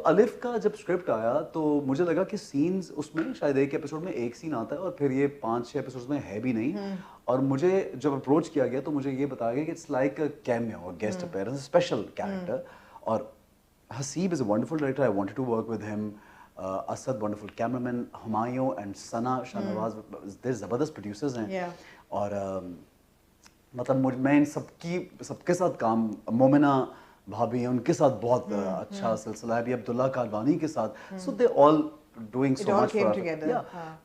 الف کا جب اسکرپٹ آیا تو مجھے لگا کہ سینز اس میں شاید ایک ایپیسوڈ میں ایک سین آتا ہے اور پھر یہ 5-6 ایپیسوڈ میں ہے بھی نہیں. اور مجھے جب اپروچ کیا گیا تو مجھے یہ بتایا گیا کہ it's like a cameo, guest appearance, special character. اور Haseeb is a wonderful director, I wanted to work with him. Asad wonderful cameraman, Humayun and Sana Shah Nawaz, they زبردست پروڈیوسرز ہیں. اور مطلب میں ان سب کے ساتھ کام, مومنہ بھابھی ہیں ان کے ساتھ بہت اچھا سلسلہ ہے, ابھی عبداللہ کاروانی کے ساتھ. So they all doing so much for.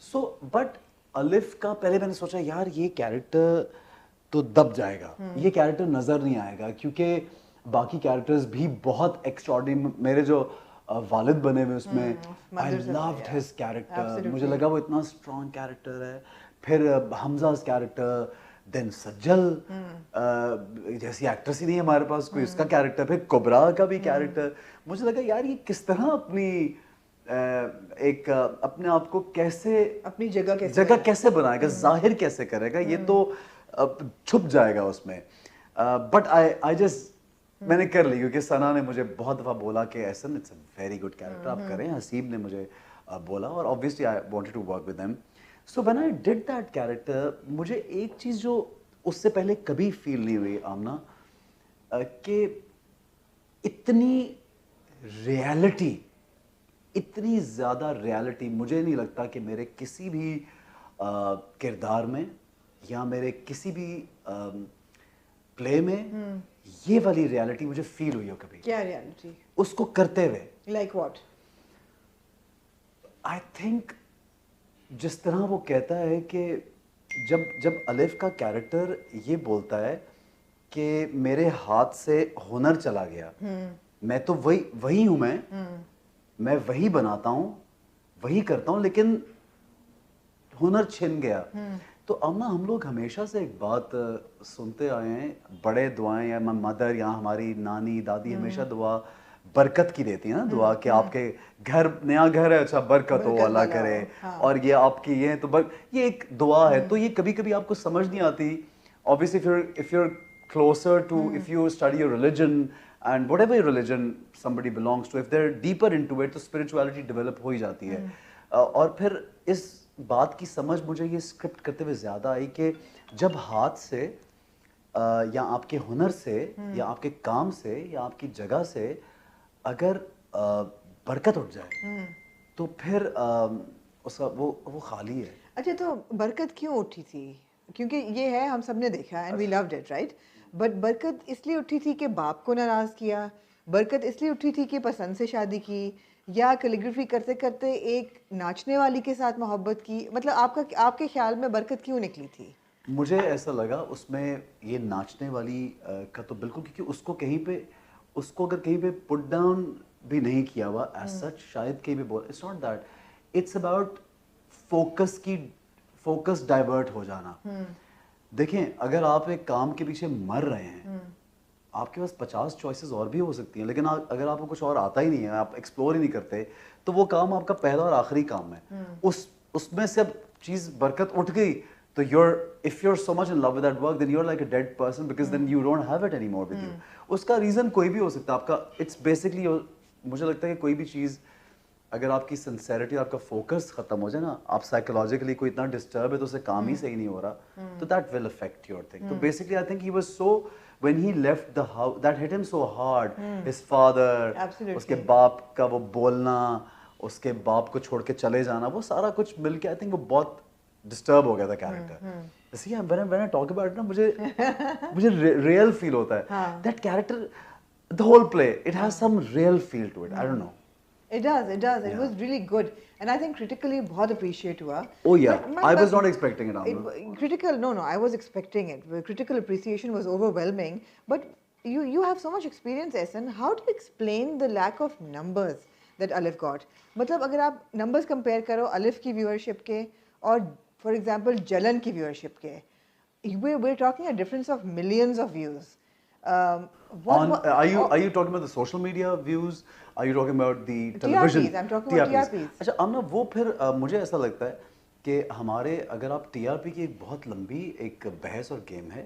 So but الف کا پہلے میں نے سوچا یار یہ کیریکٹر تو دب جائے گا, یہ کیریکٹر نظر نہیں آئے گا, کیونکہ باقی کیریکٹرز بھی بہت ایکسٹراڈنری. میرے جو والد بنے ہوئے اس میں, آئی لوڈ ہز کیریکٹر, مجھے لگا وہ اتنا اسٹرانگ کیریکٹر ہے. پھر حمزہ's کیریکٹر, دین سجل جیسی ایکٹریس ہی نہیں ہے ہمارے پاس کوئی, اس کا کیریکٹر, پھر کبرا کا بھی کیریکٹر. مجھے لگا یار یہ کس طرح اپنی ایک اپنے آپ کو کیسے اپنی جگہ کیسے بنائے گا, ظاہر کیسے کرے گا, یہ تو چھپ جائے گا اس میں. بٹ آئی جسٹ میں نے کر لی, کیونکہ ثنا نے مجھے بہت دفعہ بولا کہ Ahsan it's a very good character, آپ کریں. حسیب نے مجھے بولا, اور obviously I wanted to work with them. So when I did that character, مجھے ایک چیز جو اس سے پہلے کبھی فیل نہیں ہوئی آمنہ, کہ اتنی ریالٹی, اتنی زیادہ ریالٹی مجھے نہیں لگتا کہ میرے کسی بھی کردار میں یا میرے کسی بھی پلے میں یہ والی ریالٹی مجھے فیل ہوئی ہو کبھی. کیا ریالٹی؟ اس کو کرتے ہوئے. Like what? آئی تھنک جس طرح وہ کہتا ہے کہ جب الف کا کیریکٹر یہ بولتا ہے کہ میرے ہاتھ سے ہنر چلا گیا, میں تو وہی ہوں, میں وہی بناتا ہوں, وہی کرتا ہوں, لیکن ہنر چھن گیا. تو امنا ہم لوگ ہمیشہ سے ایک بات سنتے آئے ہیں, بڑے دعائیں, یا مدر یا ہماری نانی دادی ہمیشہ دعا برکت کی دیتی ہیں نا, دعا کہ آپ کے گھر, نیا گھر ہے, اچھا برکت ہو, اللہ کرے, اور یہ آپ کی یہ تو یہ ایک دعا ہے. تو یہ کبھی کبھی آپ کو سمجھ نہیں آتی. obviously if you're closer to, if you study your religion and whatever your religion somebody belongs to, if they're deeper into it, تو spirituality develop ہو ہی جاتی ہے. اور پھر اس بات کی سمجھ مجھے یہ اسکرپٹ کرتے ہوئے زیادہ آئی کہ جب ہاتھ سے یا آپ کے ہنر سے یا آپ کے کام سے یا آپ کی جگہ سے اگر برکت اٹھ جائے تو پھر وہ خالی ہے. اچھا, تو برکت کیوں اٹھی تھی؟ کیونکہ یہ ہے ہم سب نے دیکھا and we loved it, right? But برکت اس لیے اٹھی تھی کہ باپ کو ناراض کیا, برکت اس لیے اٹھی تھی کہ پسند سے شادی کی, یا کیلیگرافی کرتے کرتے ایک ناچنے والی کے ساتھ محبت کی؟ مطلب آپ کے خیال میں برکت کیوں نکلی تھی؟ مجھے ایسا لگا اس میں یہ ناچنے والی کا تو بالکل, کیونکہ اس کو کہیں پہ, اس کو اگر کہیں پہ پٹ ڈاؤن بھی نہیں کیا ہوا ایز سچ, شاید کہیں بھی بول, it's not that, it's about focus divert ہو جانا. دیکھیں اگر آپ ایک کام کے پیچھے مر رہے ہیں, آپ کے پاس 50 چوائسیز اور بھی ہو سکتی ہیں, لیکن اگر آپ کو کچھ اور آتا ہی نہیں ہے, آپ ایکسپلور ہی نہیں کرتے, تو وہ کام آپ کا پہلا اور آخری کام ہے. اس میں سے اب چیز برکت اٹھ گئی تو if you're so much in love with that work, then you're like a dead person, because then you don't have it anymore with you. اس کا ریزن کوئی بھی ہو سکتا ہے آپ کا. اٹس بیسکلی, مجھے لگتا ہے کہ کوئی بھی چیز اگر آپ کی سنسیریٹی, آپ کا فوکس ختم ہو جائے نا, آپ سائیکولوجیکلی کوئی اتنا ڈسٹرب ہے تو اسے کام ہی صحیح نہیں ہو رہا, تو that will affect your thing. تو basically I think he was so, when he left the house, that hit him so hard. His father, اس کے باپ کا وہ بولنا, اس کے باپ کو چھوڑ کے چلے جانا, وہ سارا کچھ مل کے آئی تھنک وہ بہت ڈسٹرب ہو گیا تھا کیریکٹر. اسی when I talk about it نا, مجھے ریئل فیل ہوتا ہے. That character, the whole play, it has some real feel to it. I don't know. It does. It was really good. And I think critically بہت appreciate ہوا. Oh yeah, I was not expecting it. Critical, no, I was expecting it. Critical appreciation was overwhelming. But you have so much experience, Ehsan. How do you explain the lack of numbers that Alif got? مطلب اگر آپ numbers compare کرو Alif کی viewership کے اور for example Jalan کی viewership کے, we're talking a difference of millions of views. Are you talking about the social media views? Are you talking about the television? TRPs, I'm talking about TRPs. اچھا امنا, وہ پھر مجھے ایسا لگتا ہے کہ ہمارے, اگر آپ TRP کی ایک بہت لمبی ایک بحث اور گیم ہے,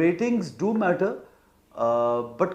ratings do matter, but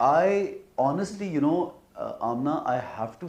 I honestly, you know, Amna, I have to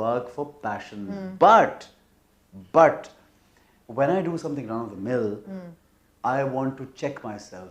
work for passion, but when I do something run of the mill, I want to check myself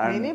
and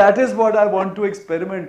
that is what I want to experiment.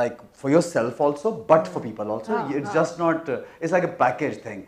like for yourself also, but for people also. It's just not, it's like a package thing.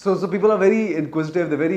So people are very inquisitive, they very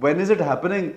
when is it happening,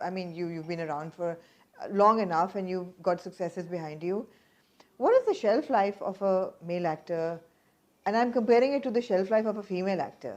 I mean you've been around for long enough and you've got successes behind you. What is the shelf life of a male actor? And I'm comparing it to the shelf life of a female actor.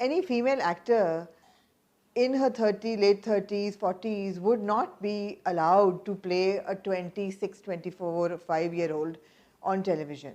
any female actor in her late 30s, 40s would not be allowed to play a 26, 24, 5-year-old on television.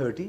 30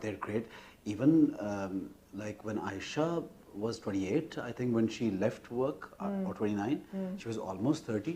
they're great. Even like when Aisha was 28, I think when she left work, or 29, she was almost 30.